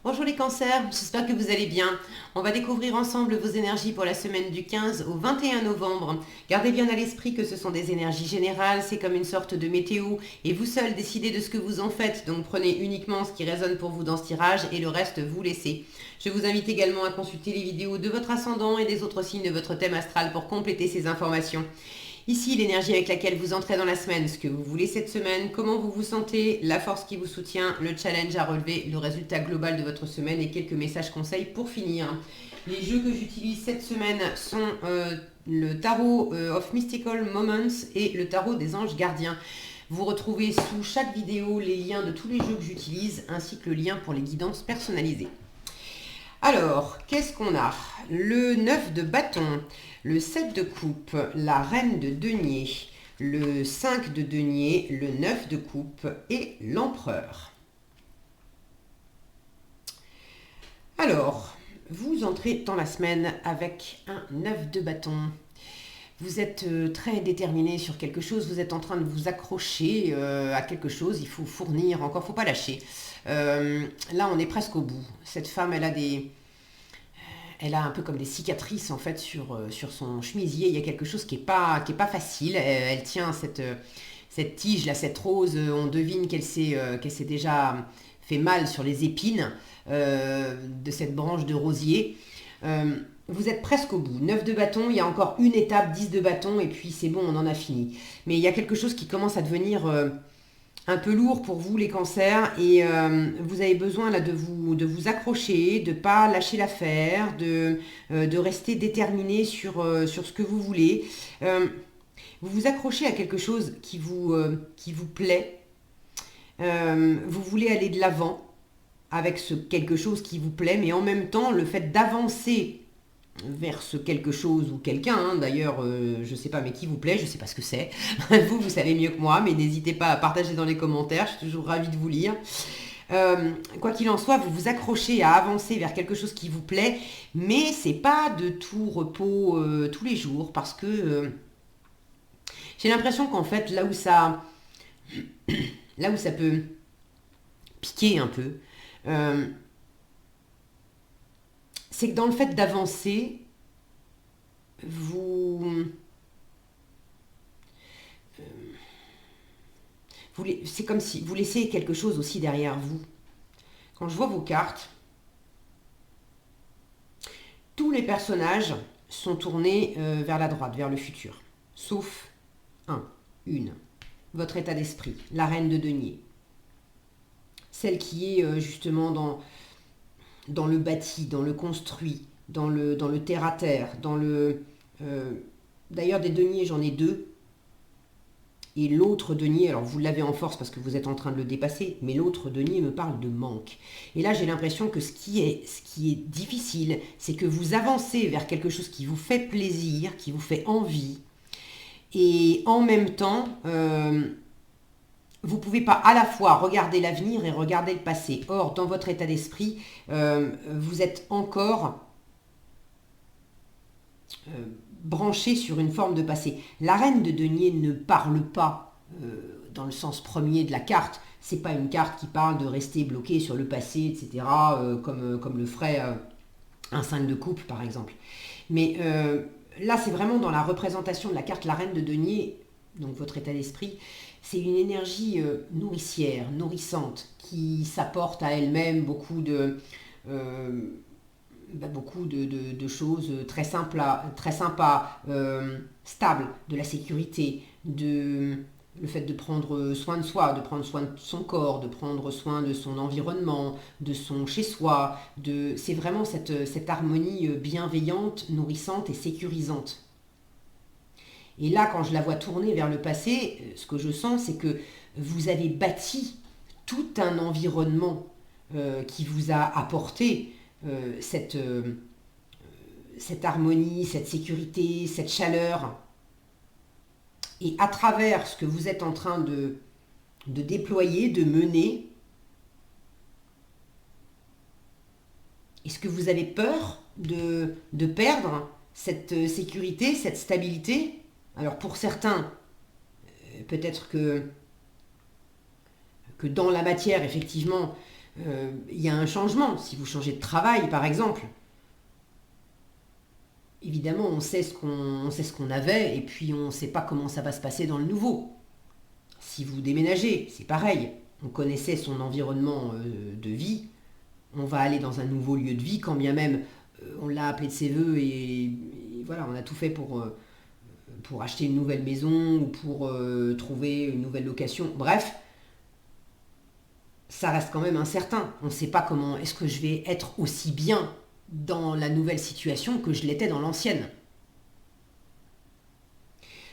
Bonjour les cancers, j'espère que vous allez bien. On va découvrir ensemble vos énergies pour la semaine du 15 au 21 novembre. Gardez bien à l'esprit que ce sont des énergies générales, c'est comme une sorte de météo et vous seul décidez de ce que vous en faites. Donc prenez uniquement ce qui résonne pour vous dans ce tirage et le reste vous laissez. Je vous invite également à consulter les vidéos de votre ascendant et des autres signes de votre thème astral pour compléter ces informations. Ici, l'énergie avec laquelle vous entrez dans la semaine, ce que vous voulez cette semaine, comment vous vous sentez, la force qui vous soutient, le challenge à relever, le résultat global de votre semaine et quelques messages conseils pour finir. Les jeux que j'utilise cette semaine sont le tarot of Mystical Moments et le tarot des anges gardiens. Vous retrouvez sous chaque vidéo les liens de tous les jeux que j'utilise ainsi que le lien pour les guidances personnalisées. Alors, qu'est-ce qu'on a? Le 9 de bâton, le 7 de coupe, la reine de denier, le 5 de denier, le 9 de coupe et l'empereur. Alors, vous entrez dans la semaine avec un 9 de bâton. Vous êtes très déterminé sur quelque chose, vous êtes en train de vous accrocher à quelque chose, il faut fournir, encore, faut pas lâcher. Là, on est presque au bout. Cette femme, elle a un peu comme des cicatrices en fait sur son chemisier. Il y a quelque chose qui est pas facile. Elle tient cette tige là, cette rose. On devine qu'elle s'est déjà fait mal sur les épines de cette branche de rosier. Vous êtes presque au bout. 9 de bâton, il y a encore une étape, 10 de bâton, et puis c'est bon, on en a fini. Mais il y a quelque chose qui commence à devenir un peu lourd pour vous les cancers, et vous avez besoin là de vous accrocher, de ne pas lâcher l'affaire, de rester déterminé sur ce que vous voulez. Vous vous accrochez à quelque chose qui vous plaît. Vous voulez aller de l'avant avec ce quelque chose qui vous plaît, mais en même temps, le fait d'avancer vers ce quelque chose ou quelqu'un, hein, d'ailleurs, je ne sais pas, mais qui vous plaît, je ne sais pas ce que c'est. Vous savez mieux que moi, mais n'hésitez pas à partager dans les commentaires, je suis toujours ravie de vous lire. Quoi qu'il en soit, vous vous accrochez à avancer vers quelque chose qui vous plaît, mais c'est pas de tout repos tous les jours, parce que j'ai l'impression qu'en fait, là où ça peut piquer un peu, euh, c'est que dans le fait d'avancer, vous, c'est comme si vous laissiez quelque chose aussi derrière vous. Quand je vois vos cartes, tous les personnages sont tournés vers la droite, vers le futur. Sauf une. Votre état d'esprit, la reine de denier. Celle qui est justement dans le bâti, dans le construit, dans le terre-à-terre, dans le... D'ailleurs, des deniers, j'en ai deux. Et l'autre denier, alors vous l'avez en force parce que vous êtes en train de le dépasser, mais l'autre denier me parle de manque. Et là, j'ai l'impression que ce qui est difficile, c'est que vous avancez vers quelque chose qui vous fait plaisir, qui vous fait envie. Et en même temps, vous ne pouvez pas à la fois regarder l'avenir et regarder le passé. Or, dans votre état d'esprit, vous êtes encore branché sur une forme de passé. La reine de denier ne parle pas dans le sens premier de la carte. C'est pas une carte qui parle de rester bloqué sur le passé, etc., comme le ferait un 5 de coupe, par exemple. Mais là, c'est vraiment dans la représentation de la carte la reine de denier, donc votre état d'esprit, c'est une énergie nourricière, nourrissante, qui s'apporte à elle-même beaucoup de choses très simples, très sympas, stables, de la sécurité, le fait de prendre soin de soi, de prendre soin de son corps, de prendre soin de son environnement, de son chez-soi. C'est vraiment cette harmonie bienveillante, nourrissante et sécurisante. Et là, quand je la vois tourner vers le passé, ce que je sens, c'est que vous avez bâti tout un environnement qui vous a apporté cette harmonie, cette sécurité, cette chaleur. Et à travers ce que vous êtes en train de déployer, de mener, est-ce que vous avez peur de perdre cette sécurité, cette stabilité? Alors pour certains, peut-être que dans la matière, effectivement, il y a un changement. Si vous changez de travail, par exemple, évidemment, on sait ce qu'on avait et puis on ne sait pas comment ça va se passer dans le nouveau. Si vous déménagez, c'est pareil. On connaissait son environnement de vie. On va aller dans un nouveau lieu de vie, quand bien même on l'a appelé de ses voeux et voilà, on a tout fait pour acheter une nouvelle maison ou pour trouver une nouvelle location. Bref, ça reste quand même incertain. On ne sait pas comment est-ce que je vais être aussi bien dans la nouvelle situation que je l'étais dans l'ancienne.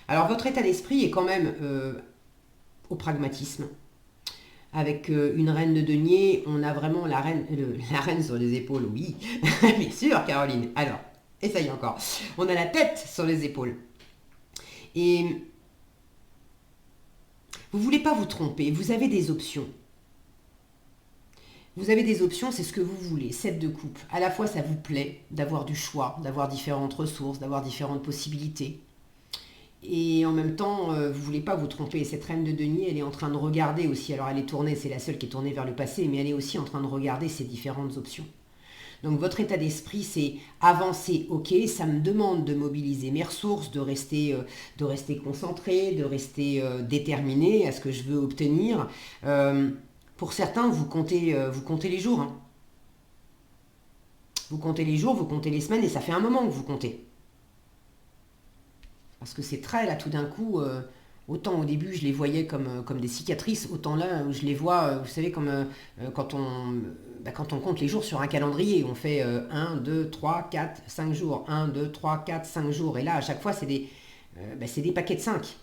Alors votre état d'esprit est quand même au pragmatisme. Avec une reine de denier, on a vraiment la reine sur les épaules, oui, bien sûr Caroline. Alors, essaye encore. On a la tête sur les épaules. Et vous ne voulez pas vous tromper, vous avez des options. Vous avez des options, c'est ce que vous voulez, 7 de coupe. À la fois, ça vous plaît d'avoir du choix, d'avoir différentes ressources, d'avoir différentes possibilités. Et en même temps, vous ne voulez pas vous tromper. Cette reine de denier, elle est en train de regarder aussi. Alors, elle est tournée, c'est la seule qui est tournée vers le passé, mais elle est aussi en train de regarder ces différentes options. Donc, votre état d'esprit, c'est avancer, ok, ça me demande de mobiliser mes ressources, de rester concentré, de rester déterminé à ce que je veux obtenir. Pour certains, vous comptez les jours. Hein. Vous comptez les jours, vous comptez les semaines, et ça fait un moment que vous comptez. Parce que ces traits, là, tout d'un coup, autant au début, je les voyais comme des cicatrices, autant là, je les vois, vous savez, comme quand on compte les jours sur un calendrier. On fait 1, 2, 3, 4, 5 jours. 1, 2, 3, 4, 5 jours. Et là, à chaque fois, c'est des paquets de 5.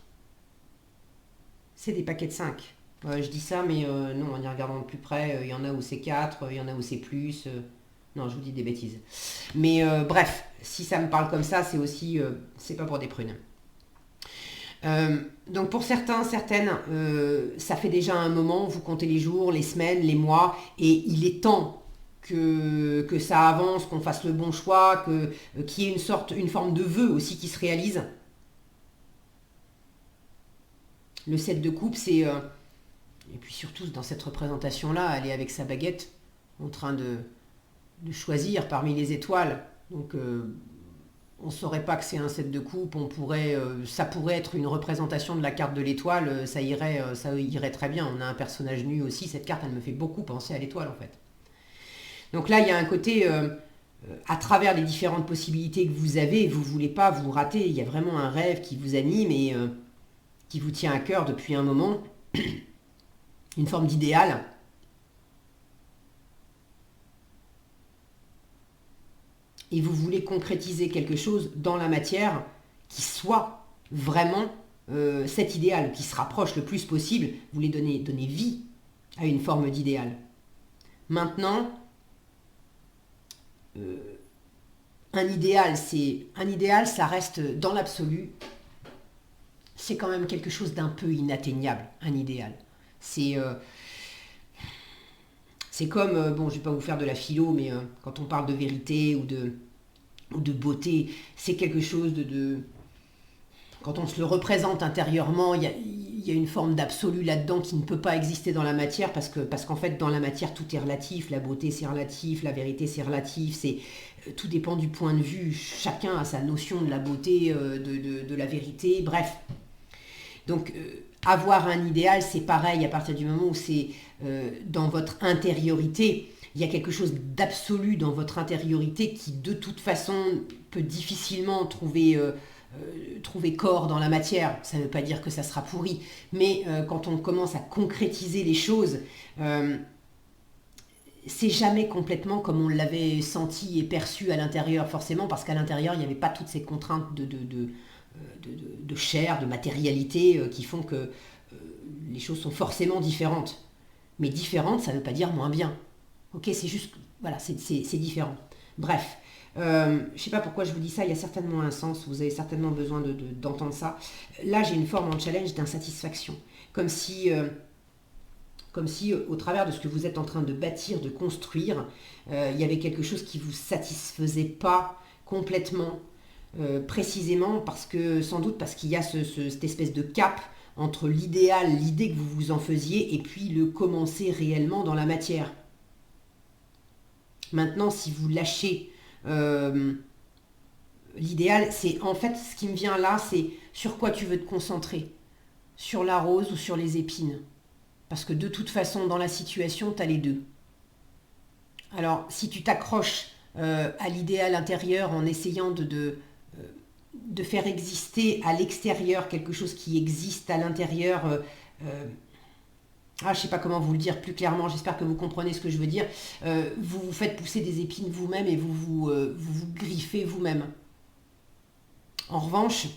C'est des paquets de 5. Je dis ça, mais non, en y regardant de plus près, il y en a où c'est 4, il y en a où c'est plus. Non, je vous dis des bêtises. Mais bref, si ça me parle comme ça, c'est aussi, c'est pas pour des prunes. Donc pour certains, certaines, ça fait déjà un moment, vous comptez les jours, les semaines, les mois, et il est temps que ça avance, qu'on fasse le bon choix, qu'il y ait une forme de vœu aussi qui se réalise. Le 7 de coupe, c'est... et puis surtout, dans cette représentation-là, elle est avec sa baguette, en train de choisir parmi les étoiles. Donc on ne saurait pas que c'est un 7 de coupe, ça pourrait être une représentation de la carte de l'étoile, ça irait très bien. On a un personnage nu aussi, cette carte elle me fait beaucoup penser à l'étoile en fait. Donc là il y a un côté, à travers les différentes possibilités que vous avez, vous ne voulez pas vous rater, il y a vraiment un rêve qui vous anime et qui vous tient à cœur depuis un moment, une forme d'idéal. Et vous voulez concrétiser quelque chose dans la matière qui soit vraiment cet idéal, qui se rapproche le plus possible. Vous voulez donner vie à une forme d'idéal. Maintenant, un idéal, ça reste dans l'absolu, c'est quand même quelque chose d'un peu inatteignable, un idéal. C'est comme, bon, je ne vais pas vous faire de la philo, mais quand on parle de vérité ou de beauté, c'est quelque chose quand on se le représente intérieurement, il y a une forme d'absolu là-dedans qui ne peut pas exister dans la matière parce qu'en fait, dans la matière, tout est relatif. La beauté, c'est relatif. La vérité, c'est relatif. Tout dépend du point de vue. Chacun a sa notion de la beauté, de la vérité. Bref. Donc, avoir un idéal, c'est pareil à partir du moment où c'est dans votre intériorité. Il y a quelque chose d'absolu dans votre intériorité qui, de toute façon, peut difficilement trouver corps dans la matière. Ça ne veut pas dire que ça sera pourri. Mais quand on commence à concrétiser les choses, c'est jamais complètement comme on l'avait senti et perçu à l'intérieur, forcément, parce qu'à l'intérieur, il n'y avait pas toutes ces contraintes de chair, de matérialité qui font que les choses sont forcément différentes. Mais différentes, ça ne veut pas dire moins bien. Ok, c'est juste, voilà, c'est différent. Bref, je ne sais pas pourquoi je vous dis ça, il y a certainement un sens, vous avez certainement besoin d'entendre ça. Là, j'ai une forme en challenge d'insatisfaction. Comme si au travers de ce que vous êtes en train de bâtir, de construire, il y avait quelque chose qui ne vous satisfaisait pas complètement, précisément sans doute parce qu'il y a cette espèce de cap entre l'idéal, l'idée que vous vous en faisiez, et puis le commencer réellement dans la matière. Maintenant, si vous lâchez, l'idéal, c'est en fait ce qui me vient là, c'est sur quoi tu veux te concentrer. Sur la rose ou sur les épines. Parce que de toute façon, dans la situation, tu as les deux. Alors, si tu t'accroches à l'idéal intérieur en essayant de faire exister à l'extérieur quelque chose qui existe à l'intérieur, je ne sais pas comment vous le dire plus clairement, j'espère que vous comprenez ce que je veux dire, vous vous faites pousser des épines vous-même et vous griffez vous-même. En revanche,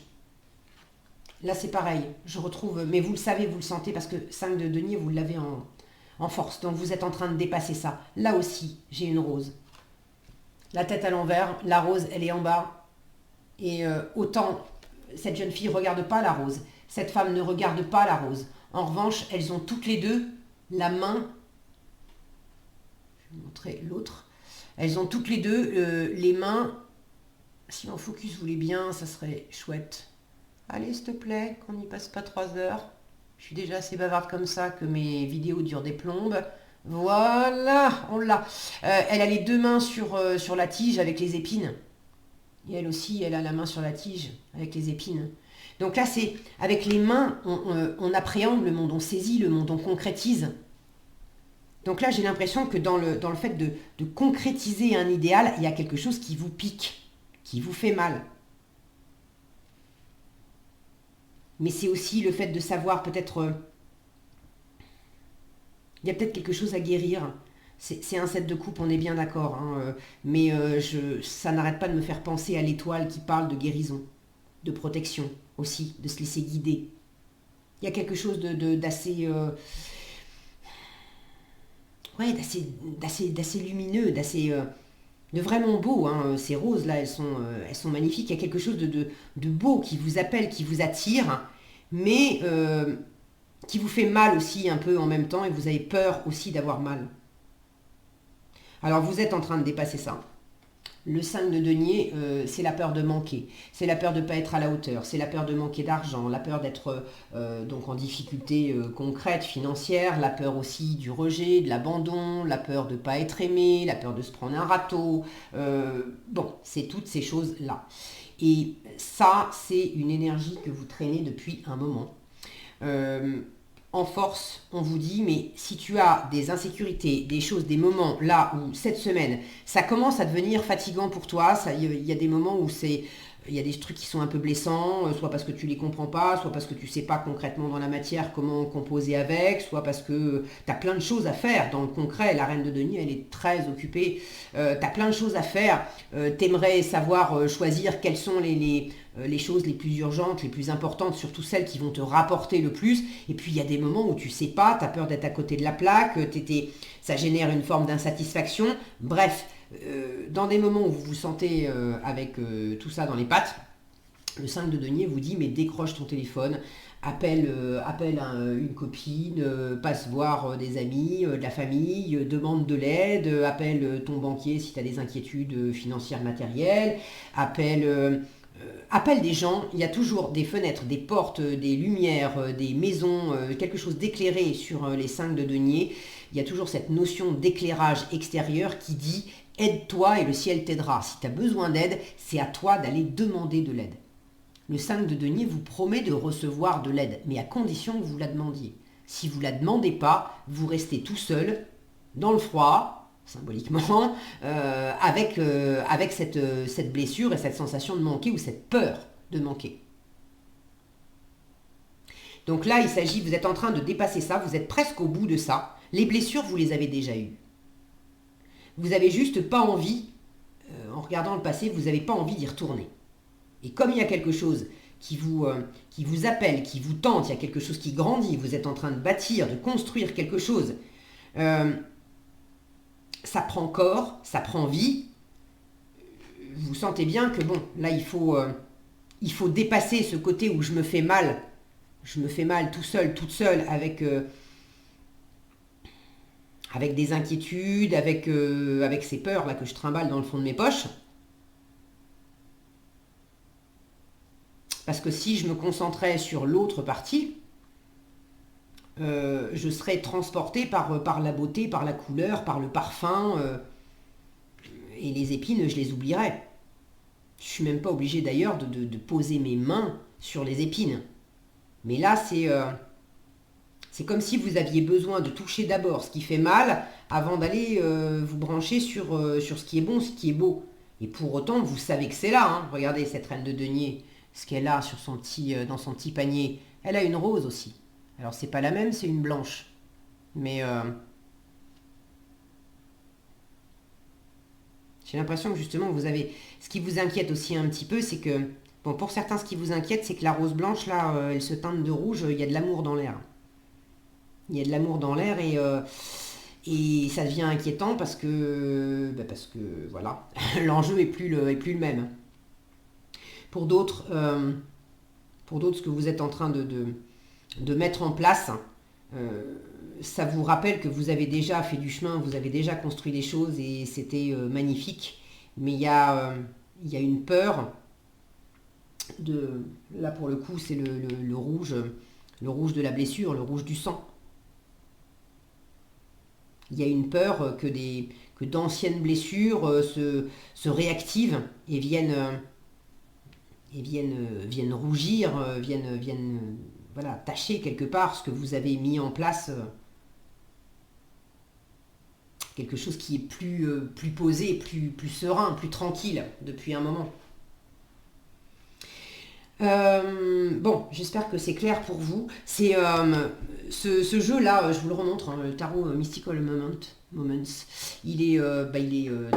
là c'est pareil, je retrouve, mais vous le savez, vous le sentez, parce que 5 de denier, vous l'avez en force, donc vous êtes en train de dépasser ça. Là aussi, j'ai une rose. La tête à l'envers, la rose, elle est en bas, et autant cette jeune fille ne regarde pas la rose, cette femme ne regarde pas la rose. En revanche, elles ont toutes les deux la main, je vais vous montrer l'autre, elles ont toutes les deux les mains, si mon focus voulait bien, ça serait chouette. Allez, s'il te plaît, qu'on n'y passe pas 3 heures. Je suis déjà assez bavarde comme ça que mes vidéos durent des plombes. Voilà, on l'a. Elle a les deux mains sur la tige avec les épines. Et elle aussi, elle a la main sur la tige avec les épines. Donc là, c'est avec les mains, on appréhende le monde, on saisit le monde, on concrétise. Donc là, j'ai l'impression que dans le fait de concrétiser un idéal, il y a quelque chose qui vous pique, qui vous fait mal. Mais c'est aussi le fait de savoir peut-être... il y a peut-être quelque chose à guérir. C'est un 7 de coupe, on est bien d'accord. Hein, mais ça n'arrête pas de me faire penser à l'étoile qui parle de guérison, de protection aussi, de se laisser guider. Il y a quelque chose d'assez... ouais, d'assez lumineux, de vraiment beau. Hein. Ces roses-là, elles sont magnifiques. Il y a quelque chose de beau qui vous appelle, qui vous attire, mais qui vous fait mal aussi un peu en même temps, et vous avez peur aussi d'avoir mal. Alors vous êtes en train de dépasser ça. Le 5 de denier, c'est la peur de manquer, c'est la peur de ne pas être à la hauteur, c'est la peur de manquer d'argent, la peur d'être donc en difficulté concrète, financière, la peur aussi du rejet, de l'abandon, la peur de ne pas être aimé, la peur de se prendre un râteau. Bon, c'est toutes ces choses-là. Et ça, c'est une énergie que vous traînez depuis un moment. En force, on vous dit, mais si tu as des insécurités, des choses, des moments là où cette semaine, ça commence à devenir fatigant pour toi, il y a des moments où il y a des trucs qui sont un peu blessants, soit parce que tu les comprends pas, soit parce que tu sais pas concrètement dans la matière comment composer avec, soit parce que tu as plein de choses à faire dans le concret. La reine de denier, elle est très occupée, tu as plein de choses à faire, t'aimerais savoir choisir quelles sont les choses les plus urgentes, les plus importantes, surtout celles qui vont te rapporter le plus. Et puis il y a des moments où tu sais pas, tu as peur d'être à côté de la plaque, ça génère une forme d'insatisfaction. Bref, dans des moments où vous vous sentez avec tout ça dans les pattes, le 5 de denier vous dit, mais décroche ton téléphone, appelle une copine, passe voir des amis, de la famille, demande de l'aide, appelle ton banquier si tu as des inquiétudes financières matérielles, appelle des gens. Il y a toujours des fenêtres, des portes, des lumières, des maisons, quelque chose d'éclairé sur les 5 de denier. Il y a toujours cette notion d'éclairage extérieur qui dit « aide-toi et le ciel t'aidera ». Si tu as besoin d'aide, c'est à toi d'aller demander de l'aide. Le 5 de denier vous promet de recevoir de l'aide, mais à condition que vous la demandiez. Si vous ne la demandez pas, vous restez tout seul, dans le froid, symboliquement, avec cette blessure et cette sensation de manquer ou cette peur de manquer. Donc là, il s'agit, vous êtes en train de dépasser ça, vous êtes presque au bout de ça. Les blessures, vous les avez déjà eues. Vous n'avez juste pas envie, en regardant le passé, vous n'avez pas envie d'y retourner. Et comme il y a quelque chose qui vous appelle, qui vous tente, il y a quelque chose qui grandit, vous êtes en train de bâtir, de construire quelque chose, ça prend corps, ça prend vie. Vous sentez bien que bon, là il faut dépasser ce côté où je me fais mal tout seul, toute seule, avec des inquiétudes, avec ces peurs là que je trimballe dans le fond de mes poches. Parce que si je me concentrais sur l'autre partie, je serais transportée par la beauté, par la couleur, par le parfum. les épines, je les oublierai. Je suis même pas obligée d'ailleurs de poser mes mains sur les épines. Mais là, c'est comme si vous aviez besoin de toucher d'abord ce qui fait mal avant d'aller vous brancher sur ce qui est bon, ce qui est beau. Et pour autant, vous savez que c'est là. Hein. Regardez cette reine de denier, ce qu'elle a sur dans son petit panier. Elle a une rose aussi. Alors c'est pas la même, c'est une blanche. Mais j'ai l'impression que justement vous avez... Ce qui vous inquiète aussi un petit peu, c'est que... Bon, pour certains, ce qui vous inquiète, c'est que la rose blanche, là, elle se teinte de rouge, il y a de l'amour dans l'air. Il y a de l'amour dans l'air et ça devient inquiétant parce que voilà, l'enjeu est plus le même. Pour d'autres, ce que vous êtes en train de mettre en place, ça vous rappelle que vous avez déjà fait du chemin, vous avez déjà construit des choses et c'était magnifique. Mais il y a une peur là pour le coup, c'est le rouge de la blessure, le rouge du sang. Il y a une peur que d'anciennes blessures se réactivent et viennent rougir, viennent voilà, tacher quelque part ce que vous avez mis en place, quelque chose qui est plus posé, plus serein, plus tranquille depuis un moment. Bon, j'espère que c'est clair pour vous. C'est ce jeu-là, je vous le remontre, hein, le tarot Mystical Moments. Il est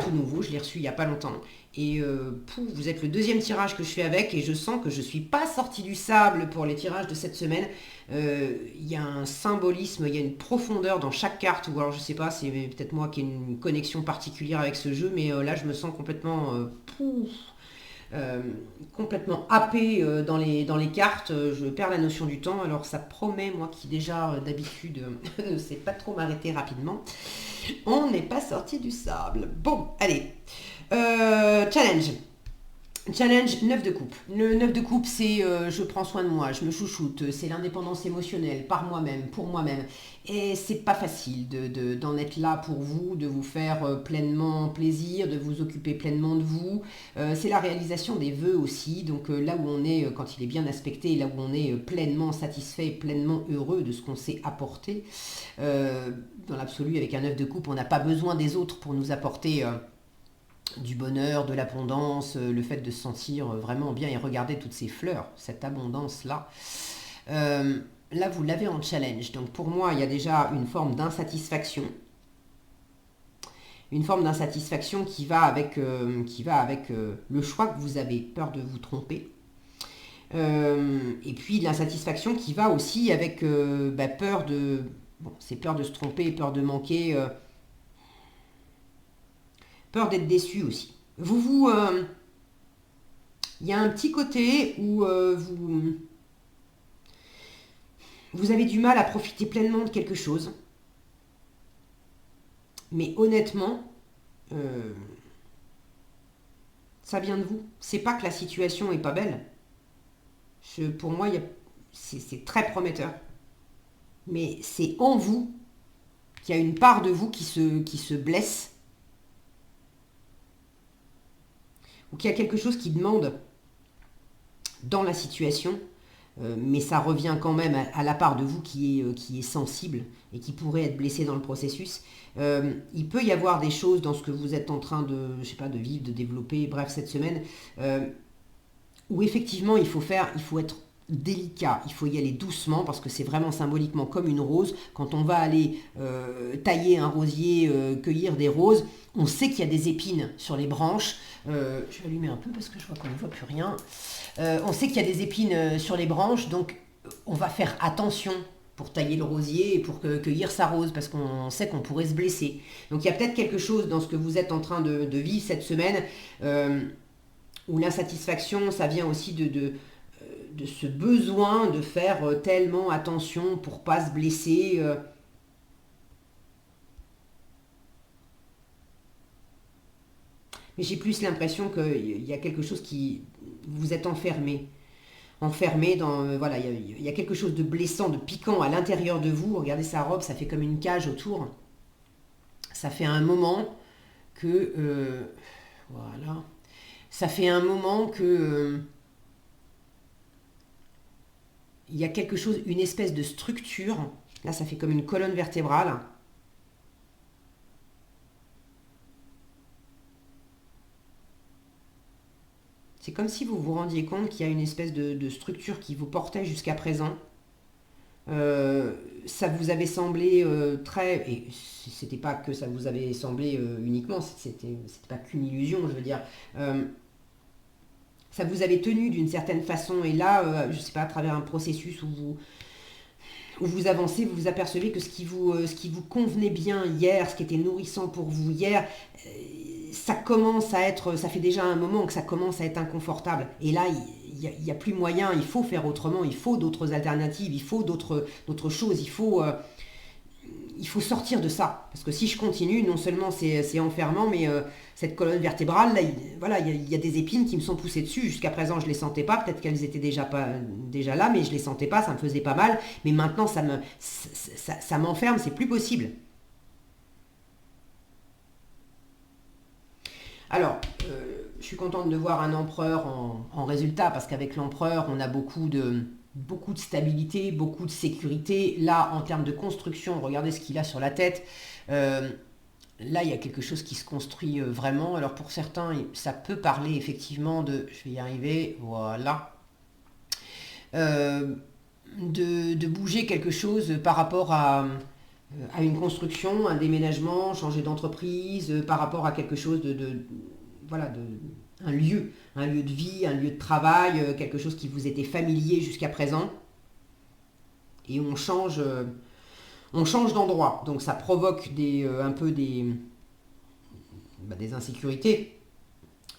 tout nouveau, je l'ai reçu il n'y a pas longtemps. Et vous êtes le deuxième tirage que je fais avec et je sens que je ne suis pas sortie du sable pour les tirages de cette semaine. Il y a un symbolisme, il y a une profondeur dans chaque carte, ou alors je sais pas, c'est peut-être moi qui ai une connexion particulière avec ce jeu, mais là je me sens complètement... complètement happé dans les cartes, je perds la notion du temps, alors ça promet, moi qui déjà d'habitude ne sais pas trop m'arrêter rapidement, on n'est pas sorti du sable. Bon, allez, challenge 9 de coupe. Le 9 de coupe, c'est je prends soin de moi, je me chouchoute, c'est l'indépendance émotionnelle par moi-même, pour moi-même. Et c'est pas facile d'en être là pour vous, de vous faire pleinement plaisir, de vous occuper pleinement de vous. C'est la réalisation des vœux aussi, donc là où on est, quand il est bien aspecté, là où on est pleinement satisfait, pleinement heureux de ce qu'on s'est apporté. Dans l'absolu, avec un 9 de coupe, on n'a pas besoin des autres pour nous apporter... du bonheur, de l'abondance, le fait de se sentir vraiment bien et regarder toutes ces fleurs, cette abondance-là. Là, vous l'avez en challenge. Donc pour moi, il y a déjà une forme d'insatisfaction. Une forme d'insatisfaction qui va avec le choix que vous avez, peur de vous tromper. Et puis l'insatisfaction qui va aussi avec peur de... Bon, c'est peur de se tromper, peur de manquer... peur d'être déçu aussi. Il y a un petit côté où vous avez du mal à profiter pleinement de quelque chose. Mais honnêtement, ça vient de vous. C'est pas que la situation est pas belle. Pour moi, c'est très prometteur. Mais c'est en vous qu'il y a une part de vous qui se blesse. Ou qu'il y a quelque chose qui demande dans la situation, mais ça revient quand même à la part de vous qui est sensible et qui pourrait être blessé dans le processus. Il peut y avoir des choses dans ce que vous êtes en train de vivre, de développer, bref, cette semaine, où effectivement il faut être délicat, il faut y aller doucement parce que c'est vraiment symboliquement comme une rose. Quand on va aller tailler un rosier, cueillir des roses, on sait qu'il y a des épines sur les branches. Je vais allumer un peu parce que je vois qu'on ne voit plus rien. On sait qu'il y a des épines sur les branches, donc on va faire attention pour tailler le rosier et pour cueillir sa rose parce qu'on sait qu'on pourrait se blesser. Donc il y a peut-être quelque chose dans ce que vous êtes en train de vivre cette semaine où l'insatisfaction, ça vient aussi de ce besoin de faire tellement attention pour pas se blesser. Mais j'ai plus l'impression qu'il y a quelque chose qui... Vous êtes enfermé. Enfermé dans... voilà, il y a quelque chose de blessant, de piquant à l'intérieur de vous. Regardez sa robe, ça fait comme une cage autour. Ça fait un moment que... Voilà. Ça fait un moment que il y a quelque chose, une espèce de structure. Là, ça fait comme une colonne vertébrale. C'est comme si vous vous rendiez compte qu'il y a une espèce de structure qui vous portait jusqu'à présent. Euh, Ça vous avait semblé très... Et c'était pas que ça vous avait semblé uniquement, c'était pas qu'une illusion, je veux dire. Euh, Ça vous avait tenu d'une certaine façon, et là, je sais pas, à travers un processus où vous avancez, vous vous apercevez que ce qui vous convenait bien hier, ce qui était nourrissant pour vous hier, ça commence à être, ça fait déjà un moment que ça commence à être inconfortable. Et là, il y a plus moyen, il faut faire autrement, il faut d'autres alternatives, il faut d'autres choses, il faut sortir de ça. Parce que si je continue, non seulement c'est enfermant, mais cette colonne vertébrale, là, voilà, il y a des épines qui me sont poussées dessus. Jusqu'à présent, je ne les sentais pas. Peut-être qu'elles étaient déjà là, mais je ne les sentais pas, ça me faisait pas mal. Mais maintenant, ça m'enferme, c'est plus possible. Alors, je suis contente de voir un empereur en résultat, parce qu'avec l'empereur, on a beaucoup de stabilité, beaucoup de sécurité. Là, en termes de construction, regardez ce qu'il a sur la tête. Euh, Là, il y a quelque chose qui se construit vraiment. Alors pour certains, ça peut parler effectivement de, je vais y arriver, voilà, euh, de bouger quelque chose par rapport à une construction, un déménagement, changer d'entreprise, par rapport à quelque chose voilà, un lieu de vie, un lieu de travail, quelque chose qui vous était familier jusqu'à présent, et on change d'endroit. Donc ça provoque un peu des insécurités,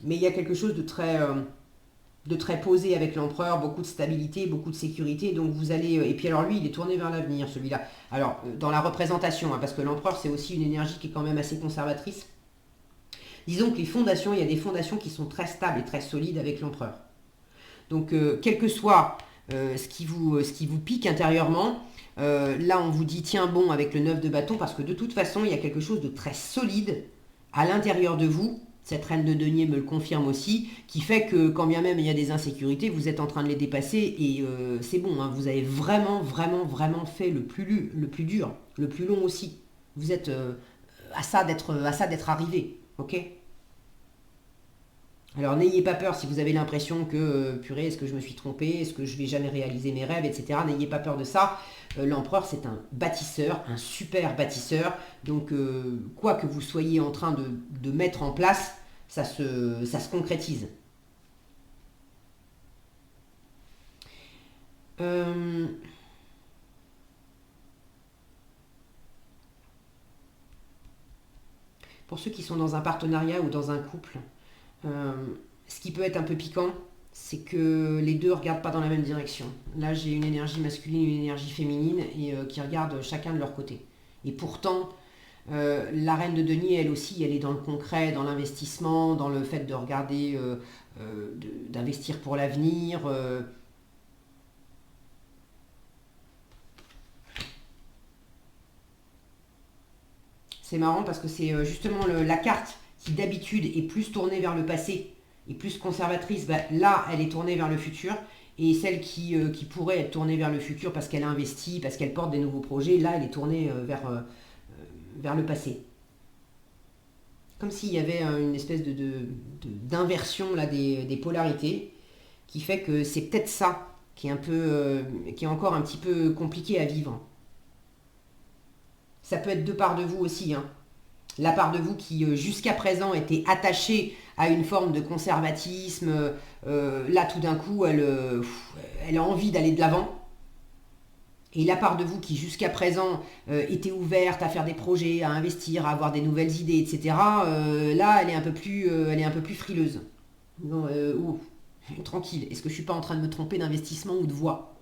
mais il y a quelque chose de très posé avec l'empereur, beaucoup de stabilité, beaucoup de sécurité, donc vous allez... Et puis alors lui, il est tourné vers l'avenir, celui-là. Alors, dans la représentation, hein, parce que l'empereur, c'est aussi une énergie qui est quand même assez conservatrice. Disons que les fondations, il y a des fondations qui sont très stables et très solides avec l'empereur. Donc, quel que soit ce qui vous pique intérieurement, là, on vous dit, tiens bon, avec le 9 de bâton, parce que de toute façon, il y a quelque chose de très solide à l'intérieur de vous. Cette reine de denier me le confirme aussi, qui fait que quand bien même il y a des insécurités, vous êtes en train de les dépasser et c'est bon, hein, vous avez vraiment, vraiment, vraiment fait le plus dur, le plus long aussi. Vous êtes à ça d'être arrivé, ok. Alors n'ayez pas peur si vous avez l'impression que, purée, est-ce que je me suis trompé, est-ce que je vais jamais réaliser mes rêves, etc. N'ayez pas peur de ça. L'empereur, c'est un bâtisseur, un super bâtisseur. Donc, quoi que vous soyez en train de mettre en place, ça se concrétise. Euh, pour ceux qui sont dans un partenariat ou dans un couple, Euh, ce qui peut être un peu piquant, c'est que les deux ne regardent pas dans la même direction. Là, j'ai une énergie masculine et une énergie féminine et qui regardent chacun de leur côté. Et pourtant, la reine de denier, elle aussi, elle est dans le concret, dans l'investissement, dans le fait de regarder, d'investir pour l'avenir. C'est marrant parce que c'est justement la carte qui d'habitude est plus tournée vers le passé et plus conservatrice. Bah, là, elle est tournée vers le futur. Et celle qui pourrait être tournée vers le futur parce qu'elle investit, parce qu'elle porte des nouveaux projets, là, elle est tournée vers le passé. Comme s'il y avait une espèce d'inversion là, des polarités qui fait que c'est peut-être ça qui est qui est encore un petit peu compliqué à vivre. Ça peut être de part de vous aussi, hein. La part de vous qui jusqu'à présent était attachée à une forme de conservatisme, là tout d'un coup elle a envie d'aller de l'avant. Et la part de vous qui jusqu'à présent était ouverte à faire des projets, à investir, à avoir des nouvelles idées, etc. Là elle est un peu plus frileuse. Non, tranquille, est-ce que je suis pas en train de me tromper d'investissement ou de voie?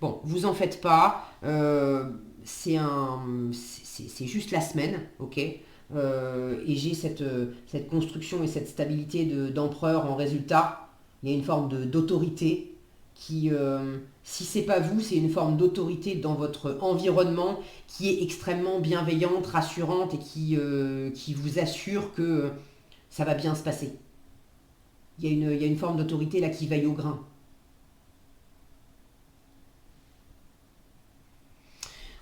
Bon, vous en faites pas. C'est juste la semaine, ok. Et j'ai cette construction et cette stabilité d'empereur en résultat. Il y a une forme d'autorité si c'est pas vous, c'est une forme d'autorité dans votre environnement qui est extrêmement bienveillante, rassurante et qui vous assure que ça va bien se passer. Il y a une forme d'autorité là qui veille au grain.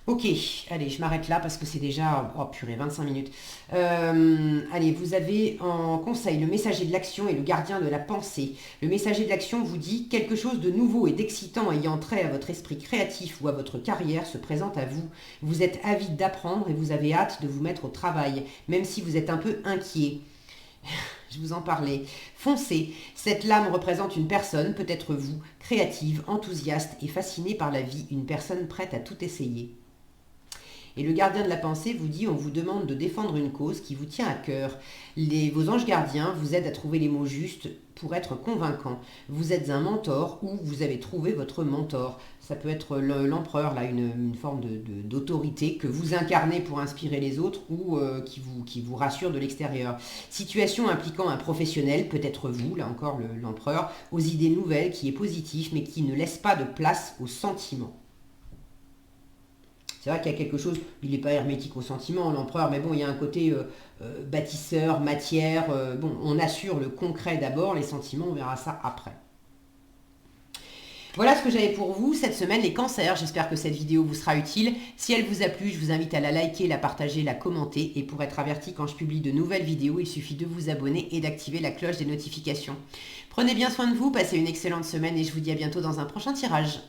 Ok, allez, je m'arrête là parce que c'est déjà, oh purée, 25 minutes. Allez, vous avez en conseil le messager de l'action et le gardien de la pensée. Le messager de l'action vous dit quelque chose de nouveau et d'excitant ayant trait à votre esprit créatif ou à votre carrière se présente à vous. Vous êtes avide d'apprendre et vous avez hâte de vous mettre au travail, même si vous êtes un peu inquiet. Je vous en parlais. Foncez. Cette lame représente une personne, peut-être vous, créative, enthousiaste et fascinée par la vie, une personne prête à tout essayer. Et le gardien de la pensée vous dit, on vous demande de défendre une cause qui vous tient à cœur. Vos anges gardiens vous aident à trouver les mots justes pour être convaincant. Vous êtes un mentor ou vous avez trouvé votre mentor. Ça peut être l'empereur, là, une forme d'autorité que vous incarnez pour inspirer les autres ou qui vous rassure de l'extérieur. Situation impliquant un professionnel, peut-être vous, là encore l'empereur, aux idées nouvelles, qui est positif mais qui ne laisse pas de place aux sentiments. C'est vrai qu'il y a quelque chose, il n'est pas hermétique au sentiment, l'empereur, mais bon, il y a un côté bâtisseur, matière. Bon, on assure le concret d'abord, les sentiments, on verra ça après. Voilà ce que j'avais pour vous cette semaine, les cancers. J'espère que cette vidéo vous sera utile. Si elle vous a plu, je vous invite à la liker, la partager, la commenter. Et pour être averti quand je publie de nouvelles vidéos, il suffit de vous abonner et d'activer la cloche des notifications. Prenez bien soin de vous, passez une excellente semaine et je vous dis à bientôt dans un prochain tirage.